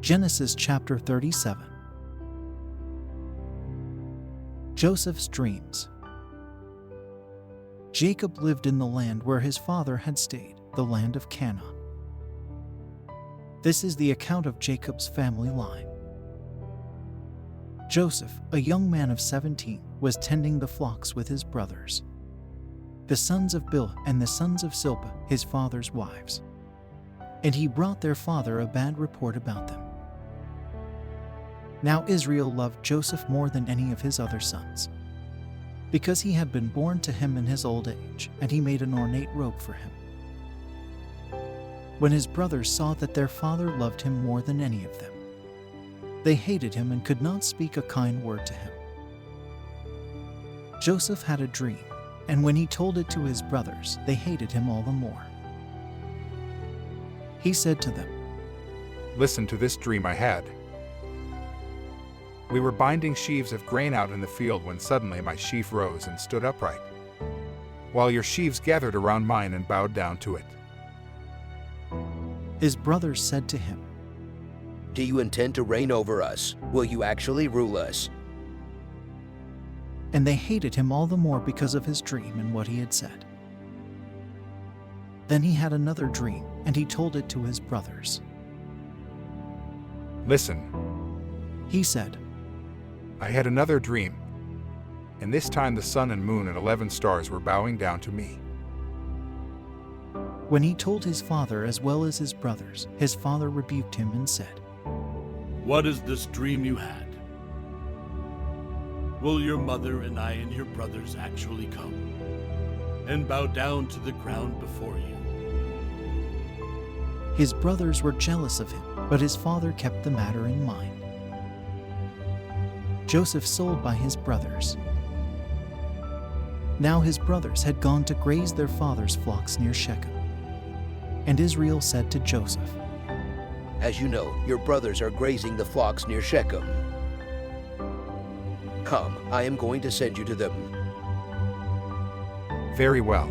Genesis chapter 37. Joseph's dreams. Jacob lived in the land where his father had stayed, the land of Canaan. This is the account of Jacob's family line. Joseph, a young man of 17, was tending the flocks with his brothers, the sons of Bilhah and the sons of Zilpah, his father's wives. And he brought their father a bad report about them. Now Israel loved Joseph more than any of his other sons, because he had been born to him in his old age, and he made an ornate robe for him. When his brothers saw that their father loved him more than any of them, they hated him and could not speak a kind word to him. Joseph had a dream, and when he told it to his brothers, they hated him all the more. He said to them, "Listen to this dream I had. We were binding sheaves of grain out in the field when suddenly my sheaf rose and stood upright, while your sheaves gathered around mine and bowed down to it." His brothers said to him, "Do you intend to reign over us? Will you actually rule us?" and they hated him all the more because of his dream and what he had said. Then he had another dream, and he told it to his brothers. "Listen," he said, "I had another dream, and this time the sun and moon and 11 stars were bowing down to me." When he told his father as well as his brothers, his father rebuked him and said, "What is this dream you had? Will your mother and I and your brothers actually come and bow down to the ground before you?" His brothers were jealous of him, but his father kept the matter in mind. Joseph sold by his brothers. Now his brothers had gone to graze their father's flocks near Shechem. And Israel said to Joseph, "As you know, your brothers are grazing the flocks near Shechem. Come, I am going to send you to them." "Very well,"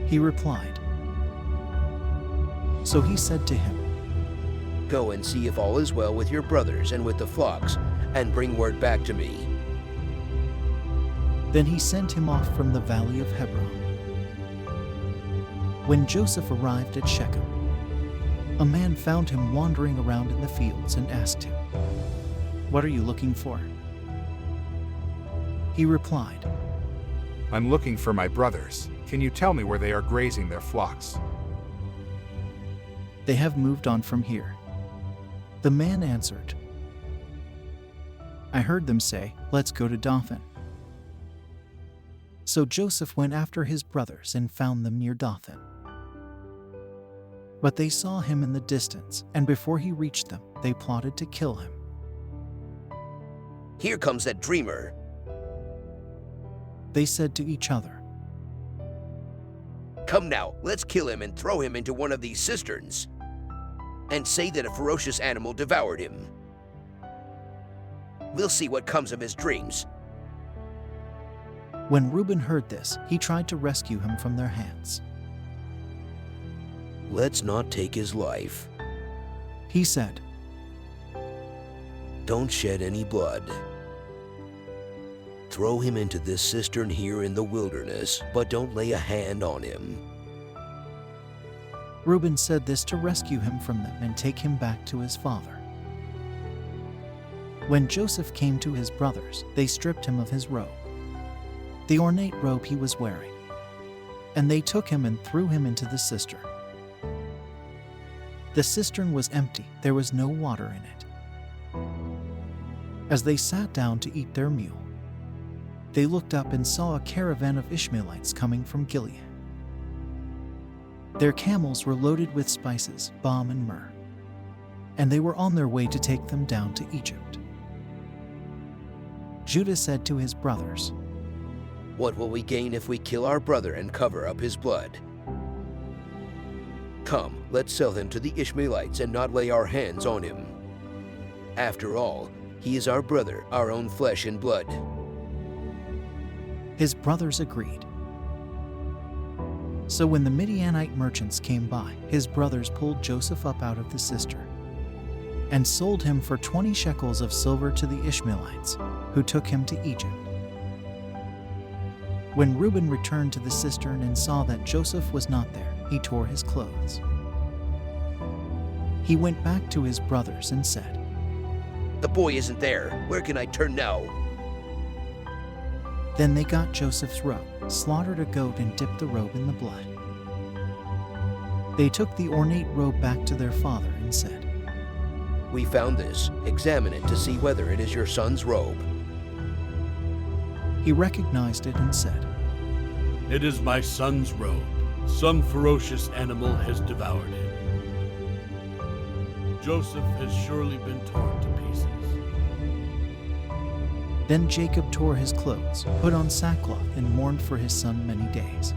he replied. So he said to him, "Go and see if all is well with your brothers and with the flocks, and bring word back to me." Then he sent him off from the valley of Hebron. When Joseph arrived at Shechem, a man found him wandering around in the fields and asked him, "What are you looking for?" He replied, "I'm looking for my brothers. Can you tell me where they are grazing their flocks?" "They have moved on from here." The man answered, "I heard them say, 'Let's go to Dothan.'" So Joseph went after his brothers and found them near Dothan. But they saw him in the distance, and before he reached them, they plotted to kill him. "Here comes that dreamer." They said to each other, "Come now, let's kill him and throw him into one of these cisterns, and say that a ferocious animal devoured him. We'll see what comes of his dreams." When Reuben heard this, he tried to rescue him from their hands. "Let's not take his life," He said, "Don't shed any blood. Throw him into this cistern here in the wilderness, but don't lay a hand on him." Reuben said this to rescue him from them and take him back to his father. When Joseph came to his brothers, they stripped him of his robe, the ornate robe he was wearing, and they took him and threw him into the cistern. The cistern was empty, there was no water in it. As they sat down to eat their meal, they looked up and saw a caravan of Ishmaelites coming from Gilead. Their camels were loaded with spices, balm, and myrrh, and they were on their way to take them down to Egypt. Judah said to his brothers, "What will we gain if we kill our brother and cover up his blood? Come, let's sell him to the Ishmaelites and not lay our hands on him. After all, he is our brother, our own flesh and blood." His brothers agreed. So when the Midianite merchants came by, his brothers pulled Joseph up out of the cistern and sold him for 20 shekels of silver to the Ishmaelites, who took him to Egypt. When Reuben returned to the cistern and saw that Joseph was not there, he tore his clothes. He went back to his brothers and said, "The boy isn't there. Where can I turn now?" Then they got Joseph's robe, slaughtered a goat, and dipped the robe in the blood. They took the ornate robe back to their father and said, "We found this. Examine it to see whether it is your son's robe." He recognized it and said, It is my son's robe. Some ferocious animal has devoured him. Joseph has surely been torn to pieces. Then Jacob tore his clothes, put on sackcloth, and mourned for his son many days.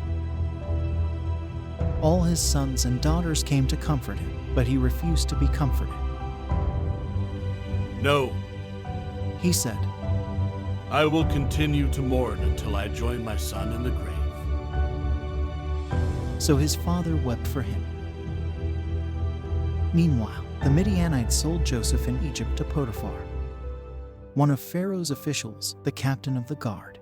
All his sons and daughters came to comfort him, but he refused to be comforted. No, He said, I will continue to mourn until I join my son in the grave. so his father wept for him. Meanwhile, the Midianites sold Joseph in Egypt to Potiphar, one of Pharaoh's officials, the captain of the guard.